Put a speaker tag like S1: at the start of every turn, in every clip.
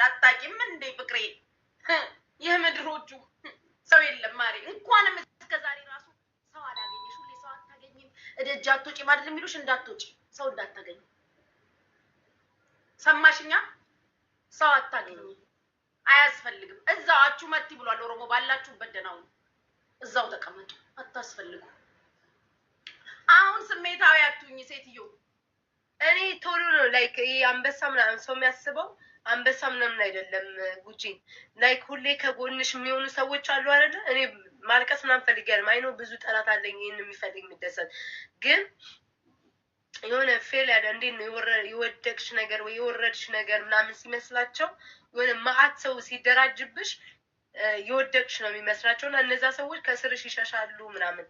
S1: አታቂም እንዴ ፍቅሬ? የምድሮቹ ሰው የለም ማሪ። እንኳንም እስከዛሬ ራሱ ሰው አላገኘሽ። ሁሌ ሰው አታገኝም፣ እደጅ አትወጪ ማለት የሚሉሽ እንዳትወጪ፣ ሰው እንዳታገኝ። ሰማሽኛ? ሰው አታገኝ፣ አያስፈልግም። እዛው አችሁ መቲ ብሏል ኦሮሞ። ባላችሁበት ደህና ሁኑ፣ እዛው ተቀመጡ፣ አታስፈልጉ። አሁን ስሜታዊ አትሁኝ ሴትዮ።
S2: እኔ ቶሎ ነው ላይክ ይሄ አንበሳ ምናምን ሰው የሚያስበው አንበሳ ምናምን አይደለም። ጉጂ ላይክ ሁሌ ከጎንሽ የሚሆኑ ሰዎች አሉ አይደለ? እኔ ማልቀስ ምናምን ፈልጊያለሁ። አይኖ ብዙ ጠላት አለኝ ይሄን የሚፈልግ የሚደሰት ግን የሆነ ፌል ያለ እንዴት ነው የወደቅሽ ነገር ወይ የወረድሽ ነገር ምናምን ሲመስላቸው የሆነ መዓት ሰው ሲደራጅብሽ የወደቅሽ ነው የሚመስላቸው እና እነዛ ሰዎች ከስርሽ ይሸሻሉ ምናምን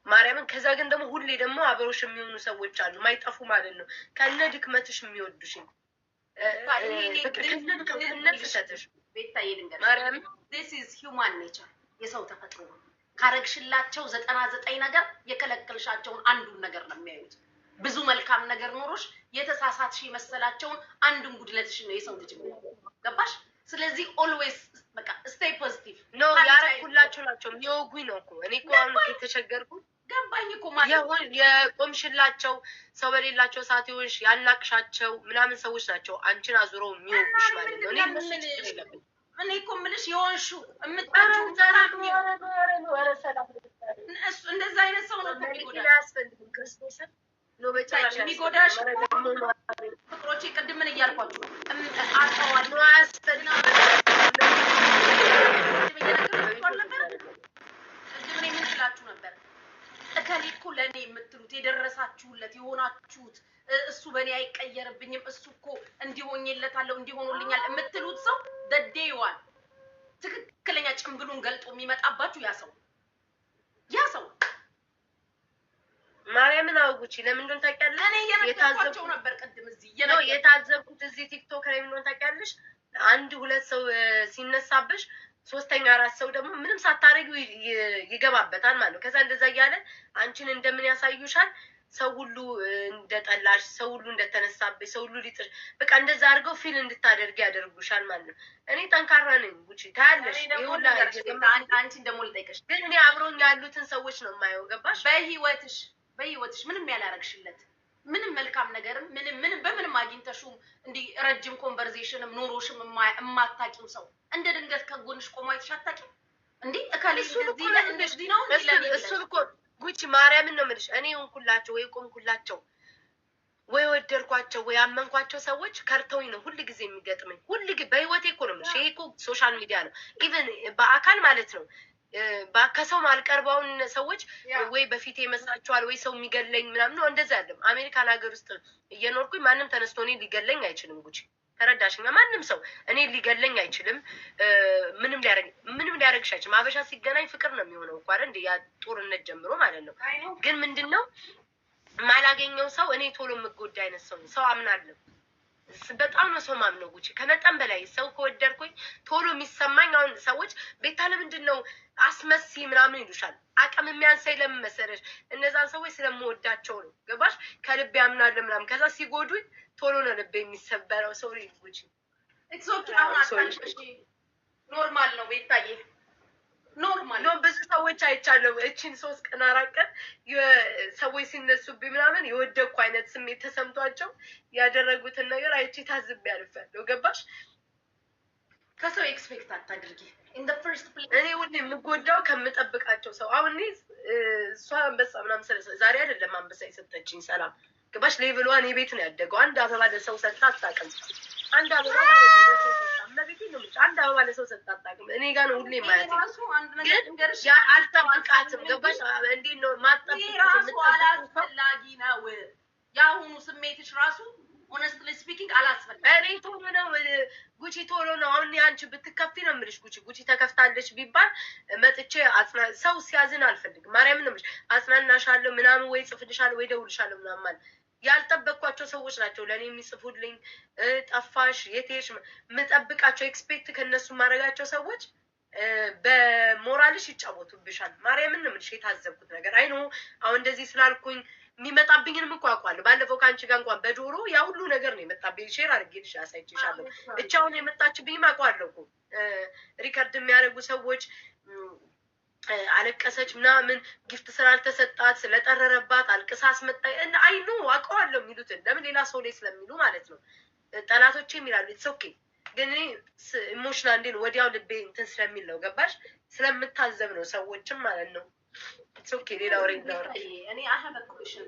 S2: ማርያምን። ከዛ ግን ደግሞ ሁሌ ደግሞ አብሮሽ የሚሆኑ ሰዎች አሉ ማይጠፉ ማለት ነው ከነ ድክመትሽ የሚወዱሽኝ
S1: This is human nature. የሰው ተፈጥሮ ነው። ካረግሽላቸው 99 ነገር የከለከልሻቸውን አንዱን ነገር ነው የሚያዩት። ብዙ መልካም ነገር ኖሮሽ የተሳሳትሽ መሰላቸውን አንዱን ጉድለትሽ ነው የሰው ልጅ ነው። ገባሽ? ስለዚህ always በቃ stay positive
S2: ነው ያረኩላቸው ናቸው የሚወጉኝ ነው እኮ እኔ እኮ አሁን የተቸገርኩት
S1: ገባኝ እኮ ማለት
S2: የቆምሽላቸው ሰው በሌላቸው ሰዓት ይሆንሽ ያናቅሻቸው ምናምን ሰዎች ናቸው አንቺን አዙረው የሚወጉሽ ማለት ነው።
S1: እኔ እኮ የምልሽ የሆንሹ የምታጁ ዘራፍ እሱ እንደዛ አይነት ሰው ነው የሚጎዳሽ።
S2: ክርስቶስን ነው በጫሽ
S1: የሚጎዳሽ ፍቅሮቼ። ቅድም ምን እያልኳችሁ አጣዋል ነው አስተና ቅድም ምን ይመስላችሁ ነበር? እከሊኩ ለኔ የምትሉት የደረሳችሁለት የሆናችሁት እሱ በኔ አይቀየርብኝም እሱ እኮ እንዲሆኝለታለው እንዲሆኑልኛል የምትሉት ሰው ደዴዋን ትክክለኛ ጭምብሉን ገልጦ የሚመጣባችሁ ያ ሰው
S2: ማርያምን አውጉቺ ለምን እንደሆነ ታውቂያለሽ?
S1: እኔ የታዘብኩት ነበር ቅድም እዚህ
S2: የታዘብኩት እዚህ ቲክቶክ ላይ ምን እንደሆነ ታውቂያለሽ? አንድ ሁለት ሰው ሲነሳብሽ ሶስተኛ አራት ሰው ደግሞ ምንም ሳታረጊው ይገባበታል ማለት ነው። ከዛ እንደዛ እያለ አንቺን እንደምን ያሳዩሻል? ሰው ሁሉ እንደጠላሽ፣ ሰው ሁሉ እንደተነሳብሽ፣ ሰው ሁሉ ሊጥር በቃ እንደዛ አድርገው ፊል እንድታደርጊ ያደርጉሻል ማለት ነው። እኔ ጠንካራ ነኝ ጉቺ ታያለሽ። ይሁላ
S1: አንቺ ደግሞ ልጠይቅሽ
S2: ግን እኔ አብሮኝ ያሉትን ሰዎች ነው የማየው። ገባሽ?
S1: በህይወትሽ ምንም ያላረግሽለት ምንም መልካም ነገርም ምንም በምንም አግኝተሽው እንዲ ረጅም ኮንቨርሴሽንም ኖሮሽም የማታውቂው ሰው እንደ ድንገት ከጎንሽ ቆሞ አይተሽ አታውቂም እንዴ? እካለ እንደዚህ ነው
S2: እሱ እኮ ጉቺ ማርያምን ነው የምልሽ። እኔ ሆንኩላቸው ወይ ቆምኩላቸው ወይ ወደድኳቸው ወይ አመንኳቸው ሰዎች ከርተውኝ ነው ሁሉ ጊዜ የሚገጥመኝ። ሁሉ ጊዜ በህይወቴ እኮ ነው የምልሽ። ይሄ እኮ ሶሻል ሚዲያ ነው ኢቨን በአካል ማለት ነው። ከሰው ማልቀርባውን ሰዎች ወይ በፊት ይመስላችኋል ወይ ሰው የሚገለኝ ምናምን ነው እንደዛ አይደለም። አሜሪካን ሀገር ውስጥ እየኖርኩኝ ማንም ተነስቶ እኔ ሊገለኝ አይችልም። ጉቺ ተረዳሽኛ? ማንም ሰው እኔ ሊገለኝ አይችልም። ምንም ሊያረግሽ አይችልም። አበሻ ሲገናኝ ፍቅር ነው የሚሆነው እኮ አይደል? ያ ጦርነት ጀምሮ ማለት ነው። ግን ምንድነው ማላገኘው ሰው እኔ ቶሎ የምጎዳ አይነት ሰው አምናለሁ። በጣም ነው ሰው ማምነው ጉቺ ከመጠን በላይ ሰው ከወደድኩኝ ቶሎ የሚሰማኝ። አሁን ሰዎች ቤታ ለምንድን ነው አስመሲ ምናምን ይሉሻል። አቅም የሚያንሳኝ ለምን መሰለሽ? እነዛን ሰዎች ስለምወዳቸው ነው። ገባሽ? ከልቤ አምናለሁ ምናምን። ከዛ ሲጎዱኝ ቶሎ ነው ልቤ የሚሰበረው። ሶሪ ጉቺ
S1: እክሶቹ አሁን አታልቅሽ። ኖርማል ነው ቤታዬ፣ ኖርማል
S2: ነው። ብዙ ሰዎች አይቻለሁ እቺን 3 ቀን 4 ቀን ሰዎች ሲነሱብኝ ምናምን የወደኩ አይነት ስሜት ተሰምቷቸው ያደረጉትን ነገር አይቼ ታዝቤ አልፌያለሁ። ገባሽ?
S1: ከሰው ኤክስፔክት አታድርጊ። ኢን ዘ ፈርስት ፕሌስ
S2: እኔ ሁሌ የምጎዳው ከምጠብቃቸው ሰው አሁን እኔ እሷ አንበሳ ምናምን ዛሬ አይደለም አንበሳ የሰጠችኝ ሰላም። ገባሽ? ሌቭሏ እኔ ቤት ነው ያደገው። አንድ አበባ ለሰው ሰጥታ አታውቅም። አንድ አበባ ለሰው ሰጥታ መቤቴ ነው ልጅ አንድ አበባ ለሰው ሰጥታ አታውቅም። እኔ ጋር ነው ሁሌ ማለት ነው። ያ አልጠብቃትም። ገባሽ? እንዴት ነው ማጠብቅ
S1: ራሱ አላስፈላጊ ነው። ያሁኑ ስሜትሽ ራሱ ሆነስትሊ ስፒኪንግ አላስፈላጊ።
S2: እኔ ቶሎ ነው ጉቺ ቶሎ ነው። አሁን አንቺ ብትከፊ ነው የምልሽ። ጉቺ ተከፍታለች ቢባል መጥቼ ሰው ሲያዝን አልፈልግም። ማርያምን ነው የምልሽ። አጽናናሻለሁ ምናምን ወይ ጽፍልሻለሁ ወይ ደውልሻለሁ ምናምን ማለት ያልጠበቅኳቸው ሰዎች ናቸው ለእኔ የሚጽፉልኝ። ጠፋሽ የቴሽ የምጠብቃቸው ኤክስፔክት ከእነሱ ማድረጋቸው ሰዎች በሞራልሽ ይጫወቱብሻል። ማርያምን ነው የምልሽ። የታዘብኩት ነገር አይ ነው አሁን እንደዚህ ስላልኩኝ የሚመጣብኝንም እኮ አውቃለሁ። ባለፈው ከአንቺ ጋር እንኳን በጆሮ ያ ሁሉ ነገር ነው የመጣብኝ። ሼር አድርጌልሽ አሳይቼሻለሁ። ብቻውን የመጣችብኝም አውቃለሁ እኮ ሪከርድ የሚያደርጉ ሰዎች አለቀሰች ምናምን ጊፍት ስላልተሰጣት ስለጠረረባት አልቅሳ አስመጣኝ እና አይኑ አውቀዋለሁ የሚሉትን ለምን ሌላ ሰው ላይ ስለሚሉ ማለት ነው። ጠላቶቼ የሚላሉ ኢትስ ኦኬ። ግን እኔ ኢሞሽናል እንዴ ወዲያው ልቤ እንትን ስለሚል ነው ገባሽ? ስለምታዘብ ነው ሰዎችም ማለት ነው። ኢትስ ኦኬ። ሌላ ወሬ እንዳወራ
S1: እኔ አይ ሃቭ አ ኩዌሽን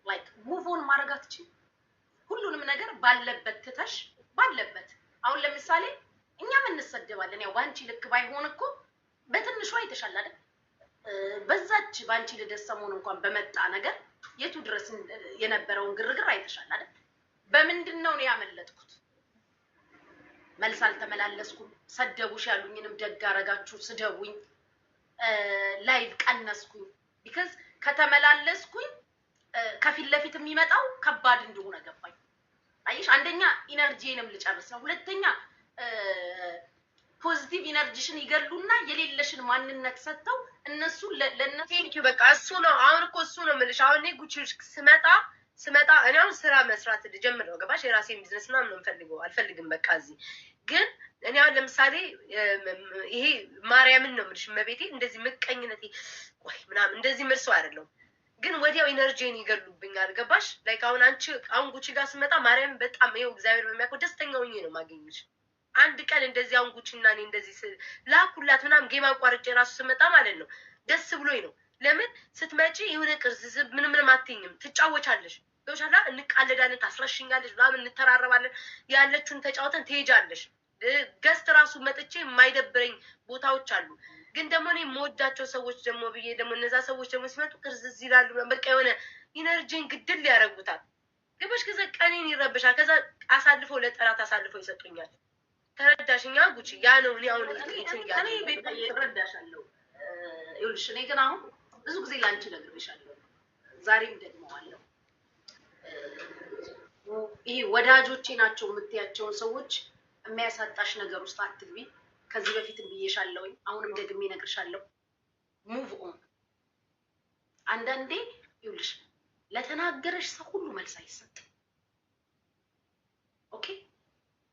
S1: ላይክ ሙቭ ኦን ማድረግ አትችይም። ሁሉንም ነገር ባለበት ትተሽ ባለበት አሁን ለምሳሌ እኛም እንሰደባለን። ያው ባንቺ ልክ ባይሆን እኮ በትንሹ አይተሻል አይደል? በዛች ባንቺ ልደት ሰሞን እንኳን በመጣ ነገር የቱ ድረስ የነበረውን ግርግር አይተሻል አይደል? በምንድን ነው ያመለጥኩት? መልስ አልተመላለስኩም። ሰደቡሽ ያሉኝንም ደግ አረጋችሁ ስደቡኝ። ላይቭ ቀነስኩኝ። ቢካዝ ከተመላለስኩኝ ከፊት ለፊት የሚመጣው ከባድ እንደሆነ ገባኝ። አይሽ አንደኛ ኢነርጂንም ልጨርስ ነው። ሁለተኛ ፖዚቲቭ ኢነርጂሽን ይገሉና የሌለሽን ማንነት ሰጥተው እነሱ ለነሱ
S2: ቴንኪው በቃ እሱ ነው። አሁን እኮ እሱ ነው የምልሽ። አሁን እኔ ጉቺዎች ስመጣ እኔ አሁን ስራ መስራት ልጀምር ነው ገባሽ? የራሴን ቢዝነስ ምናምን ነው የምፈልገው። አልፈልግም በቃ እዚህ ግን እኔ አሁን ለምሳሌ ይሄ ማርያምን ነው የምልሽ መቤቴ እንደዚህ ምቀኝነት ወይ ምናምን እንደዚህ ምርሰው አይደለም። ግን ወዲያው ኢነርጂን ይገሉብኛል ገባሽ? ላይክ አሁን ጉቺ ጋር ስመጣ ማርያም በጣም ይኸው እግዚአብሔር በሚያውቀው ደስተኛ ሆኜ ነው ማገኘሽ። አንድ ቀን እንደዚህ አሁን ጉቺና እኔ እንደዚህ ላኩላት ምናምን ጌም አቋርጬ ራሱ ስመጣ ማለት ነው ደስ ብሎኝ ነው። ለምን ስትመጪ የሆነ ቅርስ ምንም አትይኝም፣ ትጫወቻለሽ፣ ይወሻላ እንቃለዳለን፣ ታስረሽኛለሽ፣ ምናምን እንተራረባለን፣ ያለችውን ተጫውተን ትሄጃለሽ። ገስት ራሱ መጥቼ የማይደብረኝ ቦታዎች አሉ። ግን ደግሞ እኔ የምወዳቸው ሰዎች ደግሞ ብዬ ደግሞ እነዛ ሰዎች ደግሞ ሲመጡ ቅርስ ይላሉ። በቃ የሆነ ኢነርጂን ግድል ያደርጉታል ገባሽ? ከዛ ቀኔን ይረብሻል። ከዛ አሳልፈው ለጠላት አሳልፈው ይሰጡኛል። ተረዳሽኛ ጉቺ? ያ ነው እኔ አሁን
S1: እኔ ቤት እረዳሻለሁ። ይኸውልሽ እኔ ግን አሁን ብዙ ጊዜ ላንቺ ነግሬሻለሁ፣ ዛሬም ደግመዋለሁ። ይሄ ወዳጆቼ ናቸው የምትያቸውን ሰዎች የሚያሳጣሽ ነገር ውስጥ አትግቢ። ከዚህ በፊትም ብዬሻለሁኝ፣ አሁንም ደግሜ እነግርሻለሁ። ሙቭ ኦን። አንዳንዴ ይኸውልሽ ለተናገረሽ ሰው ሁሉ መልስ አይሰጥም። ኦኬ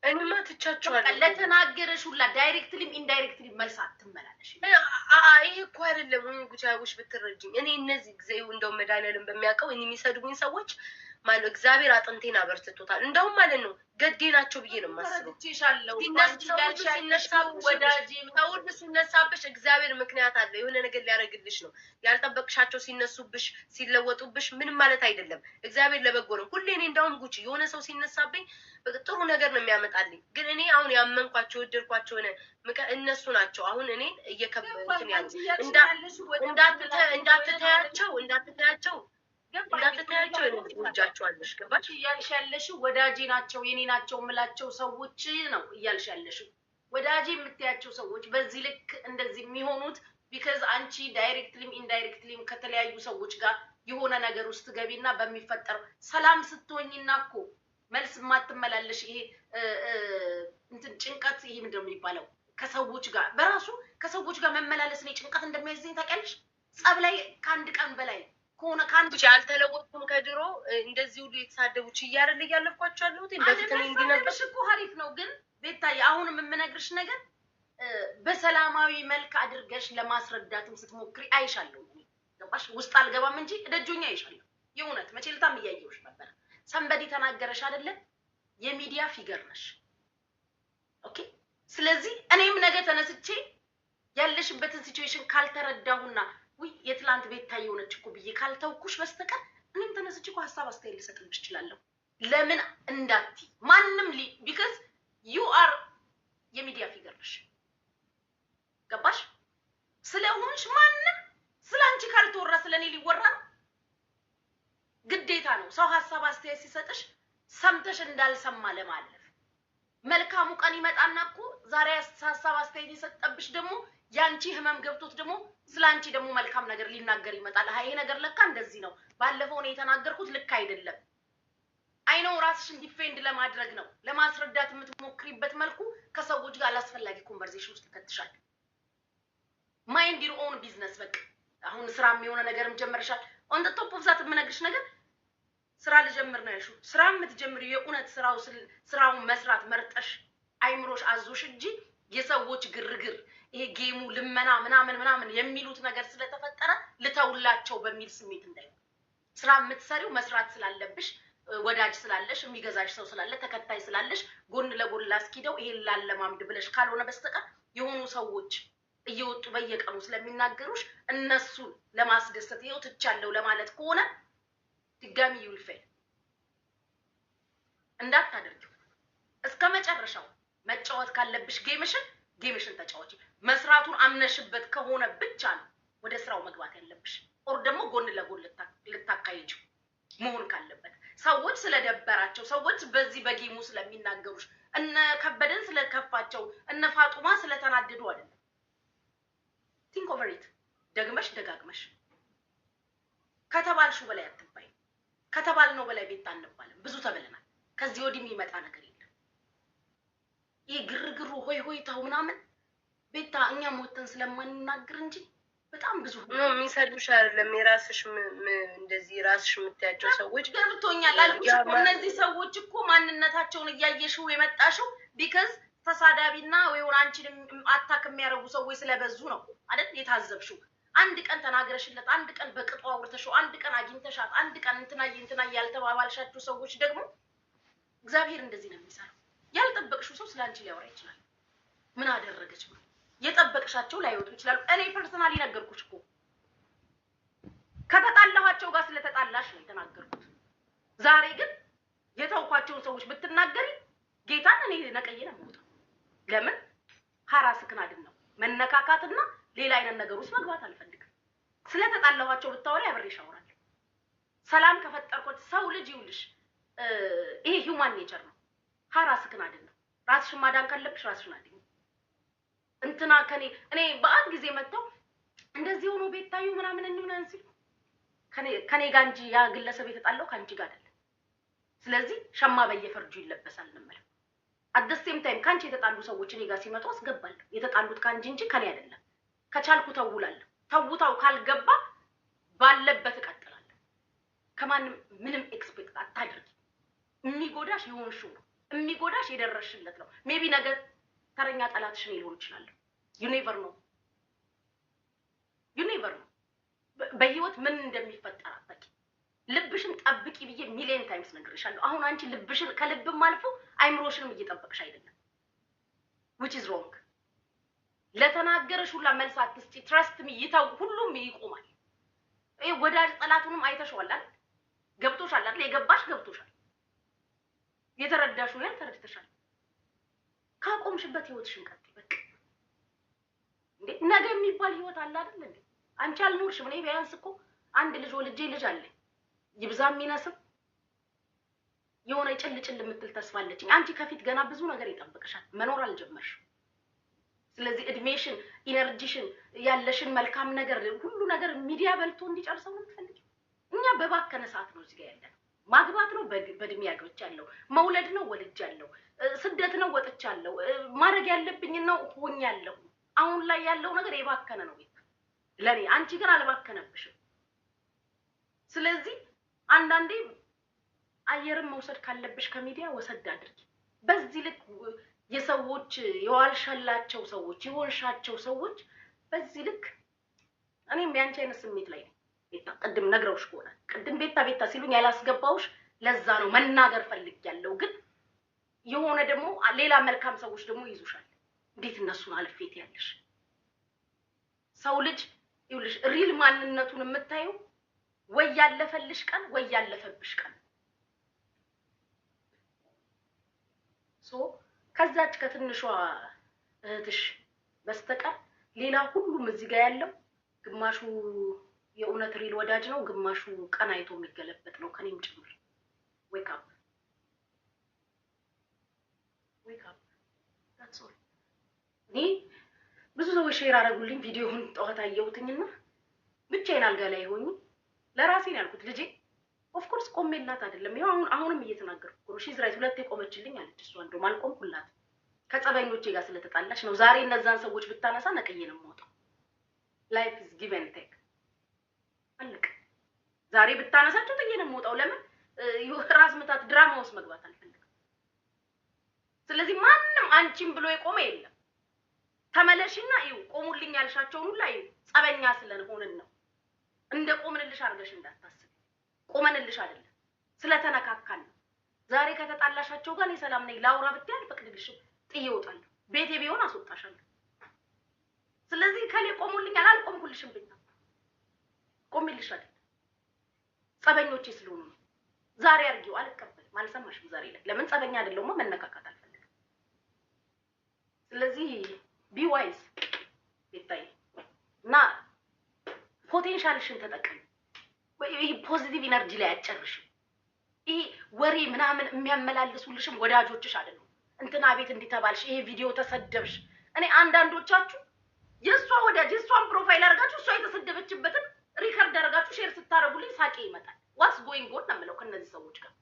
S2: እኔማ ትቻቸዋለሁ።
S1: ለተናገረሽ ሁላ ዳይሬክትሊም ኢንዳይሬክትሊ መልስ አትመላለሽ።
S2: ይሄ እኮ አይደለም ወይ ጉቻውሽ ብትረጅኝ። እኔ እነዚህ ጊዜ እንደው መድኃኒዓለም በሚያውቀው እኔ የሚሰድቡኝ ሰዎች ማለት እግዚአብሔር አጥንቴን አበርትቶታል። እንደውም ማለት ነው ገዴ ናቸው ብዬ ነው የማስበው። ሲነሳብሽ እግዚአብሔር ምክንያት አለ፣ የሆነ ነገር ሊያደርግልሽ ነው። ያልጠበቅሻቸው ሲነሱብሽ ሲለወጡብሽ ምንም ማለት አይደለም። እግዚአብሔር ለበጎ ነው ሁሌ። እኔ እንደውም ጉቺ የሆነ ሰው ሲነሳብኝ ጥሩ ነገር ነው የሚያመጣልኝ። ግን እኔ አሁን ያመንኳቸው ወደድኳቸው እነሱ ናቸው አሁን እኔ እየከበሩኝ ያሉ። እንዳትተያቸው እንዳትተያቸውጃቸዋለሽ ገባሽ?
S1: እያልሽ ያለሽው ወዳጄ ናቸው የኔ ናቸው የምላቸው ሰዎች ነው እያልሽ ያለሽው። ወዳጄ የምትያቸው ሰዎች በዚህ ልክ እንደዚህ የሚሆኑት ቢካዝ አንቺ ዳይሬክትሊም ኢንዳይሬክትሊም ከተለያዩ ሰዎች ጋር የሆነ ነገር ውስጥ ገቢና በሚፈጠር ሰላም ስትሆኝና እኮ መልስ የማትመላለሽ ይሄ እንትን ጭንቀት ይሄ ምንድን ነው የሚባለው? ከሰዎች ጋር በራሱ ከሰዎች ጋር መመላለስ ነው ጭንቀት እንደሚያዝኝ ታውቂያለሽ። ጸብ ላይ ከአንድ ቀን በላይ ከሆነ ከአንድ
S2: አልተለወጥኩም ከድሮ እንደዚህ ሁሉ የተሳደቡች እያረለ እያለፍኳቸው አለሁት በፊት ነው እንዲነበርሽ
S1: እኮ አሪፍ ነው። ግን ቤታዬ አሁንም የምነግርሽ ነገር በሰላማዊ መልክ አድርገሽ ለማስረዳትም ስትሞክሪ አይሻለሁ። ገባሽ? ውስጥ አልገባም እንጂ ደጆኛ አይሻለሁ። የእውነት መቼ ልታም እያየሁሽ ነበር። ሰንበዲ ተናገረሽ አይደለ? የሚዲያ ፊገር ነሽ። ኦኬ። ስለዚህ እኔም ነገ ተነስቼ ያለሽበትን ሲቹዌሽን ካልተረዳሁና ወይ የትላንት ቤታዬ ሆነች እኮ ብዬ ካልተውኩሽ በስተቀር እኔም ተነስቼ እኮ ሀሳብ አስተያየት ልሰጥልሽ እችላለሁ። ለምን እንዳቲ ማንም ቢካዝ ዩ አር የሚዲያ ፊገር ነሽ። ገባሽ? ስለሆንሽ ማንም ስላንቺ ካልተወራ ስለኔ ሊወራ ነው ግዴታ ነው። ሰው ሀሳብ አስተያየት ሲሰጥሽ ሰምተሽ እንዳልሰማ ለማለፍ መልካሙ ቀን ይመጣና እኮ ዛሬ ሀሳብ አስተያየት የሰጠብሽ ደግሞ ያንቺ ህመም ገብቶት ደግሞ ስላንቺ ደግሞ መልካም ነገር ሊናገር ይመጣል። ይሄ ነገር ለካ እንደዚህ ነው፣ ባለፈው ነው የተናገርኩት ልክ አይደለም። አይነው ራስሽን ዲፌንድ ለማድረግ ነው ለማስረዳት የምትሞክሪበት መልኩ ከሰዎች ጋር አላስፈላጊ ኮንቨርሴሽን ውስጥ ይከትሻል። ማይንድ ዩር ኦን ቢዝነስ። በቃ አሁን ስራ የሚሆነ ነገርም ጀመርሻል። ኦን ዘ ቶፕ ኦፍ ዛት የምነግርሽ ነገር ስራ ልጀምር ነው ያልሽው። ስራ የምትጀምሪው የእውነት ስራውን መስራት መርጠሽ አይምሮሽ አዞሽ እንጂ የሰዎች ግርግር ይሄ ጌሙ ልመና ምናምን የሚሉት ነገር ስለተፈጠረ ልተውላቸው በሚል ስሜት እንዳይሆን ስራ የምትሰሪው መስራት ስላለብሽ ወዳጅ ስላለሽ የሚገዛሽ ሰው ስላለ ተከታይ ስላለሽ ጎን ለጎን ላስኪደው ይሄን ላለማምድ ብለሽ ካልሆነ በስተቀር የሆኑ ሰዎች እየወጡ በየቀኑ ስለሚናገሩሽ እነሱን ለማስደሰት ይኸው ትቻለሁ ለማለት ከሆነ ድጋሚ ይውልፈል እንዳታደርጊው። እስከ መጨረሻው መጫወት ካለብሽ ጌምሽን ተጫወቺ። መስራቱን አምነሽበት ከሆነ ብቻ ነው ወደ ስራው መግባት ያለብሽ። ኦር ደግሞ ጎን ለጎን ልታካይጂው መሆን ካለበት ሰዎች ስለደበራቸው ሰዎች በዚህ በጌሙ ስለሚናገሩሽ እነ ከበደን ስለከፋቸው እነ ፋጡማ ስለተናደዱ አይደለም። ቲንክ ኦቨር ኢት። ደግመሽ ደጋግመሽ ከተባልሹ በላይ አትባይ። ከተባልነው በላይ ቤት አንባልም። ብዙ ተበለናል። ከዚህ ወዲህ የሚመጣ ነገር የለም። ይሄ ግርግሩ ሆይታው ምናምን ቤታ እኛ ሞተን ስለማንናገር እንጂ በጣም ብዙ ነው
S2: የሚሰዱሽ አይደለም። የራስሽ እንደዚህ ራስሽ የምታያቸው ሰዎች
S1: ገብቶኛል አልኩሽ እኮ። እነዚህ ሰዎች እኮ ማንነታቸውን እያየሽው የመጣሽው ቢካዝ ተሳዳቢና ወይውን አንቺን አታክ የሚያረጉ ሰዎች ስለበዙ ነው አይደል የታዘብሽው። አንድ ቀን ተናገረሽለት፣ አንድ ቀን በቅጡ አውርተሽው፣ አንድ ቀን አግኝተሻት፣ አንድ ቀን እንትና ያልተባባልሻችሁ ሰዎች ደግሞ እግዚአብሔር እንደዚህ ነው የሚሰራው። ያልጠበቅሽው ሰው ስላንቺ ሊያወራ ይችላል። ምን አደረገች ነው የጠበቅሻቸው ላይወጡ ይችላሉ። እኔ ፐርሰናሊ ነገርኩሽ እኮ ከተጣላኋቸው ጋር ስለተጣላሽ ነው የተናገርኩት። ዛሬ ግን የተውኳቸውን ሰዎች ብትናገሪ ጌታን እኔ ነቀዬ ነው የምወጣው። ለምን ሀራስክን አይደል ነው መነካካትና ሌላ አይነት ነገር ውስጥ መግባት አልፈልግም። ስለተጣላኋቸው ብታወሪ አብሬሽ አወራለሁ። ሰላም ከፈጠርኩት ሰው ልጅ ይውልሽ ይሄ ሂውማን ኔቸር ነው። ሀራስክን አይደል ነው ራስሽን ማዳን ካለብሽ ራስሽን አድኝ። እንትና እኔ በአንድ ጊዜ መጥተው እንደዚህ ሆኖ ቤታዩ ምናምን እንሆናን ሲል ከኔ ጋር እንጂ ያ ግለሰብ የተጣለው ካንቺ ጋር አይደለም። ስለዚህ ሸማ በየፈርጁ ይለበሳል ነበር። አት ዘ ሴም ታይም ካንቺ የተጣሉ ሰዎች እኔ ጋር ሲመጡ አስገባለሁ። የተጣሉት ካንቺ እንጂ ከኔ አይደለም። ከቻልኩ ተውላለሁ። ተውታው ካልገባ ባለበት እቀጥላለሁ። ከማንም ምንም ኤክስፔክት አታድርጊ። የሚጎዳሽ ይሆንሽው ነው። የሚጎዳሽ የደረሽለት ነው። ሜቢ ነገር ተረኛ ጠላትሽ ነው ሊሆን ይችላል። ዩ ኔቨር ኖ በህይወት ምን እንደሚፈጠር አታውቂ። ልብሽን ጠብቂ ብዬ ሚሊየን ታይምስ ነግሬሻለሁ። አሁን አንቺ ልብሽን ከልብም አልፎ አይምሮሽንም እየጠበቅሽ አይደለም። which is wrong። ለተናገረሽ ሁላ መልስ አትስጪ። ትረስት ሚ ይተው፣ ሁሉም ይቆማል። ወዳጅ ጠላቱንም አይተሽዋል አይደል? ገብቶሻል አይደል? የገባሽ ገብቶሻል። የተረዳሽው ያን ተረድተሻል። ካቆምሽበት ህይወትሽን ቀጥይ በቃ። እንዴ ነገ የሚባል ህይወት አለ አይደል እንዴ? አንቺ አልኖርሽም። እኔ ቢያንስ እኮ አንድ ልጅ ወልጄ ልጅ አለኝ። ይብዛም ይነስም የሆነ ጭልጭል የምትል ተስፋ አለችኝ። አንቺ ከፊት ገና ብዙ ነገር ይጠብቅሻል። መኖር አልጀመርሽም። ስለዚህ እድሜሽን፣ ኢነርጂሽን፣ ያለሽን መልካም ነገር ሁሉ ነገር ሚዲያ በልቶ እንዲጨርሰው ነው የምትፈልጊው። እኛ በባከነ ሰዓት ነው እዚህ ጋር ያለነው። ማግባት ነው በእድሜ ያግብቻለሁ፣ መውለድ ነው ወልጃለሁ፣ ስደት ነው ወጥቻለሁ፣ ማድረግ ያለብኝ ነው ሆኛለሁ። አሁን ላይ ያለው ነገር የባከነ ነው ለኔ። አንቺ ግን አልባከነብሽም። ስለዚህ አንዳንዴ አየርን መውሰድ ካለብሽ ከሚዲያ ወሰድ አድርጊ። በዚህ ልክ የሰዎች የዋልሻላቸው ሰዎች የሆንሻቸው ሰዎች በዚህ ልክ እኔም ያንቺ አይነት ስሜት ላይ ነኝ። ቤታ ቅድም ነግረውሽ ከሆነ ቅድም ቤታ ሲሉኝ ያላስገባውሽ ለዛ ነው መናገር ፈልጊያለሁ። ግን የሆነ ደግሞ ሌላ መልካም ሰዎች ደግሞ ይዙሻል። እንዴት እነሱን አልፌት ያለሽ ሰው ልጅ ይውልሽ ሪል ማንነቱን የምታዩ ወይ ያለፈልሽ ቀን ወይ ያለፈብሽ ቀን ከዛች ከትንሿ እህትሽ በስተቀር ሌላ ሁሉም እዚህ ጋር ያለው ግማሹ የእውነት ሪል ወዳጅ ነው፣ ግማሹ ቀን አይቶ የሚገለበጥ ነው። ከኔም ጭምር ዌክ አፕ that's all። እኔ ብዙ ሰዎች ሼር አደረጉልኝ ቪዲዮውን ጠዋት አየሁትኝና ብቻዬን አልጋ ላይ ሆኜ ለራሴ ነው ያልኩት። ልጄ ኦፍ ኮርስ ቆሜላት አይደለም። ይሄው አሁንም እየተናገርኩ ነው። ሺዝ ራይት ሁለቴ ቆመችልኝ አለች። እሷ እንደውም አልቆምኩላት ከጸበኞቼ ጋር ስለተጣላች ነው። ዛሬ እነዛን ሰዎች ብታነሳ ነቀዬ ነው የምወጣው። ላይፍ ኢዝ ጊቭ ኤንድ ቴክ አለቀ። ዛሬ ብታነሳቸው ጥዬ ነው የምወጣው። ለምን ራስ ምታት ድራማ ውስጥ መግባት አልፈልግም። ስለዚህ ማንም አንቺም ብሎ የቆመ የለም። ተመለሽና ይው ቆሙልኝ ያልሻቸውን ሁላ ይው ጸበኛ ስለሆንን ነው። እንደ ቆምንልሽ አድርገሽ እንዳታስብ። ቆመንልሽ አይደለም ስለተነካካን ነው። ዛሬ ከተጣላሻቸው ጋር እኔ ሰላም ነኝ ላውራ ብትይ አልፈቅድልሽም። ጥዬ እወጣለሁ። ቤቴ ቢሆን አስወጣሻለሁ። ስለዚህ ከሌ ቆሙልኝ አላልቆምኩልሽም ብቻ ቆምልሽ አይደል ጸበኞቼ ስለሆኑ ነው። ዛሬ አርጊው አልቀበልም። አልሰማሽም ዛሬ ላይ ለምን ጸበኛ አይደለሁማ መነካካት አልፈልግም። ስለዚህ ቢዋይስ ይታይ እና ፖቴንሻልሽን ተጠቀም። ይሄ ፖዚቲቭ ኢነርጂ ላይ አጨርሽ። ይሄ ወሬ ምናምን የሚያመላልሱልሽም ወዳጆችሽ አይደሉም። እንትና ቤት እንዲተባልሽ ይሄ ቪዲዮ ተሰደብሽ። እኔ አንዳንዶቻችሁ የሷ ወዳጅ የሷን ፕሮፋይል አድርጋችሁ እሷ የተሰደበችበትን ሪከርድ አድርጋችሁ ሼር ስታረጉልኝ ሳቄ ይመጣል። ዋትስ ጎይንግ ኦን ነው የምለው ከነዚህ ሰዎች ጋር።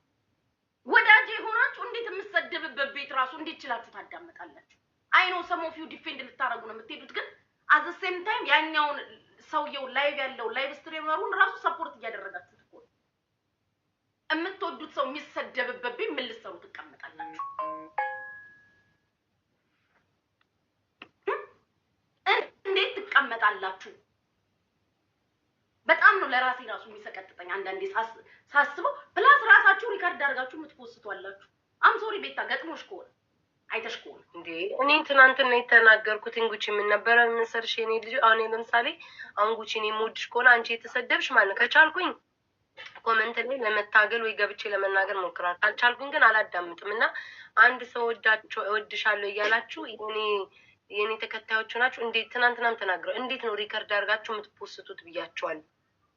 S1: ወዳጅ የሆናችሁ እንዴት የምትሰደብበት ቤት ራሱ እንዴት ይችላችሁ ታዳምጣላችሁ? አይኖ ሰም ኦፍ ዩ ዲፌንድ ልታረጉ ነው የምትሄዱት፣ ግን አት ዘ ሴም ታይም ያኛውን ሰውየው ላይቭ ያለው ላይቭ ስትሪመሩን ራሱ ሰፖርት እያደረጋችሁት እኮ ነው። የምትወዱት ሰው የሚሰደብበት ቤት ምን ልትሰሩ ትቀመጣላችሁ? እንዴት ትቀመጣላችሁ? በጣም ነው ለራሴ ራሱ የሚሰቀጥጠኝ አንዳንዴ ሳስበው። ፕላስ ራሳችሁ ሪካርድ አድርጋችሁ የምትፖስቱ አላችሁ። አም ሶሪ ቤታ ገጥሞሽ ከሆነ አይተሽ ከሆነ
S2: እንዴ እኔ ትናንትና የተናገርኩት ጉቺ ምን ነበረ መሰልሽ? እኔ ልጅ አሁን ለምሳሌ አሁን ጉቺ እኔ የምወድሽ ከሆነ አንቺ የተሰደብሽ ማለት ከቻልኩኝ ኮሜንት ላይ ለመታገል ወይ ገብቼ ለመናገር ሞክራለሁ። ካልቻልኩኝ ግን አላዳምጥም። እና አንድ ሰው እወድሻለሁ እያላችሁ የኔ ተከታዮች ናችሁ። እንዴት ትናንትናም ተናግረው እንዴት ነው ሪከርድ አድርጋችሁ የምትፖስቱት ብያቸዋለሁ።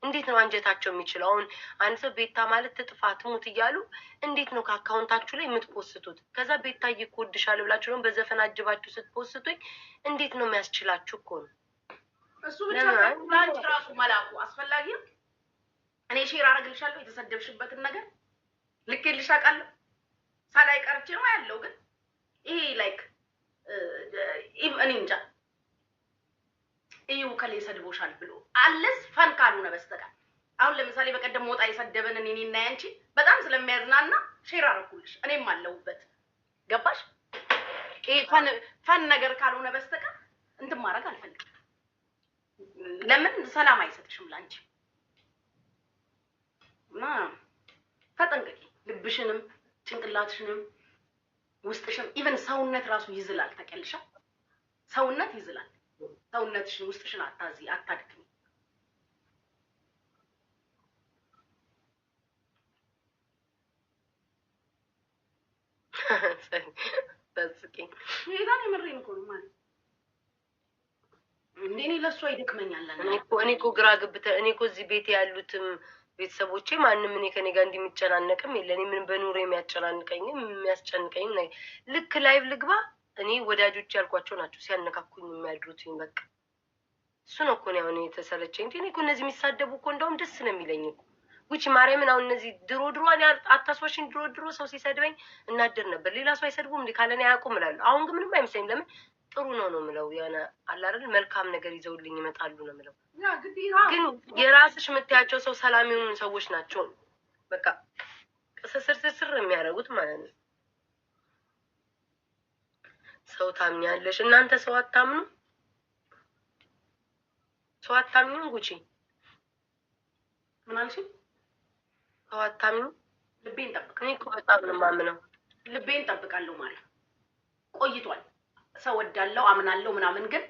S2: እንዴት ነው አንጀታቸው የሚችለው? አሁን አንድ ሰው ቤታ ማለት ትጥፋ ትሙት እያሉ እንዴት ነው ከአካውንታችሁ ላይ የምትፖስቱት? ከዛ ቤታዬ እኮ እወድሻለሁ ብላችሁ ነው በዘፈን አጅባችሁ ስትፖስቱኝ እንዴት ነው የሚያስችላችሁ እኮ ነው።
S1: እሱ ብቻ ለአንቺ ራሱ መላኩ አስፈላጊ ነው። እኔ ሼር አደርግልሻለሁ የተሰደብሽበትን ነገር ልኬልሽ አውቃለሁ። ሳላይ ቀርቼ ነው ያለው። ግን ይሄ ላይክ እኔ እንጃ እዩ ከሌ ሰድቦሻል ብሎ አለስ ፈን ካልሆነ በስተቀር አሁን ለምሳሌ በቀደም ሞጣ የሰደበን እኔና ያንቺ በጣም ስለሚያዝናና ሼር አደረኩልሽ። እኔም አለሁበት ገባሽ? ይሄ ፈን ነገር ካልሆነ በስተቀር እንትን ማድረግ አልፈልግም። ለምን ሰላም አይሰጥሽም ላንቺ። እና ተጠንቀቂ። ልብሽንም ጭንቅላትሽንም ውስጥሽን ኢቨን ሰውነት ራሱ ይዝላል። ታውቂያለሽ? ሰውነት ይዝላል። ሰውነትሽን ውስጥሽን አታድክሚ።
S2: በስኪኝ
S1: ይሄዳን የምሬን እኮ ነው ማለት እኔ ለሷ ይደክመኛል።
S2: እኔ እኮ ግራ ግብተ እኔ እኮ እዚህ ቤት ያሉትም ቤተሰቦቼ ማንም እኔ ከኔ ጋር እንደሚጨናነቅም የለኝ። ምን በኑሮ የሚያጨናንቀኝም የሚያስጨንቀኝም ነው። ልክ ላይቭ ልግባ እኔ ወዳጆች ያልኳቸው ናቸው ሲያነካኩኝ የሚያድሩትኝ። በቃ እሱ ነው እኮ ነው አሁን የተሰለቸኝ እንጂ እኔ እኮ እነዚህ የሚሳደቡ እኮ እንደውም ደስ ነው የሚለኝ እኮ ጉቺ ማርያምን። አሁን እነዚህ ድሮ እኔ አታስዋሽኝ። ድሮ ሰው ሲሰድበኝ እናደር ነበር። ሌላ ሰው አይሰድቡም እንዴ ካለኔ አያውቁም እላለሁ። አሁን ግን ምንም አይመስለኝም። ለምን ጥሩ ነው የምለው። የሆነ አለ አይደል መልካም ነገር ይዘውልኝ ይመጣሉ ነው የምለው። ግን የራስሽ የምታያቸው ሰው ሰላም የሆኑ ሰዎች ናቸው በቃ ስስር የሚያደርጉት ማለት ነው። ሰው ታምኛለሽ እናንተ? ሰው አታምኑ? ሰው አታምኙ? ጉቺ
S1: ምን አልሽኝ?
S2: ሰው አታምኙ?
S1: ልቤን ጠብቅ።
S2: እኔ እኮ በጣም ነው የማምነው።
S1: ልቤን ጠብቃለሁ ማለት ቆይቷል። ሰው ወዳለው አምናለሁ ምናምን፣ ግን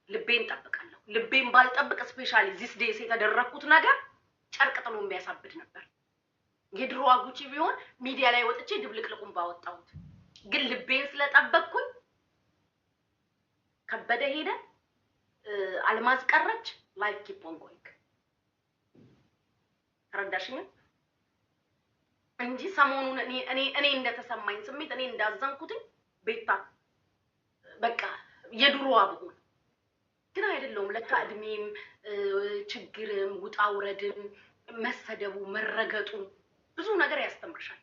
S1: ልቤን ጠብቃለሁ። ልቤን ባልጠብቅ ስፔሻሊ ዚስ ዴይስ የተደረኩት ነገር ጨርቅ ጥሎ የሚያሳብድ ነበር። የድሮዋ ጉቺ ቢሆን ሚዲያ ላይ ወጥቼ ድብልቅልቁን ባወጣሁት፣ ግን ልቤን ስለጠበቅኩኝ ከበደ ሄደ፣ አልማዝ ቀረች፣ ላይፍ ኪፕ ኦን ጎይንግ። ተረዳሽኝ? እንጂ ሰሞኑን እኔ እንደተሰማኝ ስሜት እኔ እንዳዘንኩትኝ ቤታ በቃ የድሮዋ ብሆን ግን አይደለሁም። ለካ እድሜም ችግርም ውጣ ውረድም መሰደቡ መረገጡ ብዙ ነገር ያስተምርሻል።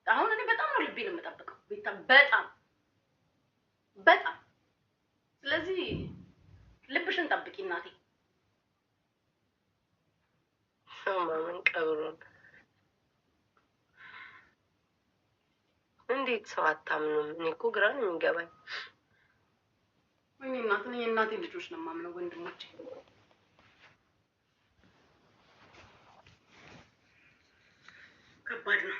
S1: አሁን እኔ በጣም ነው ልቤን የምጠብቀው ቤታ፣ በጣም በጣም። ስለዚህ ልብሽን ጠብቂ እናቴ።
S2: ማመን ቀብሩን እንዴት ሰው አታምኑም? እኔ እኮ ግራ ነው የሚገባኝ።
S1: ወይኔ የእናቴ ልጆች ነው የማምነው ወንድሞቼ። ከባድ ነው።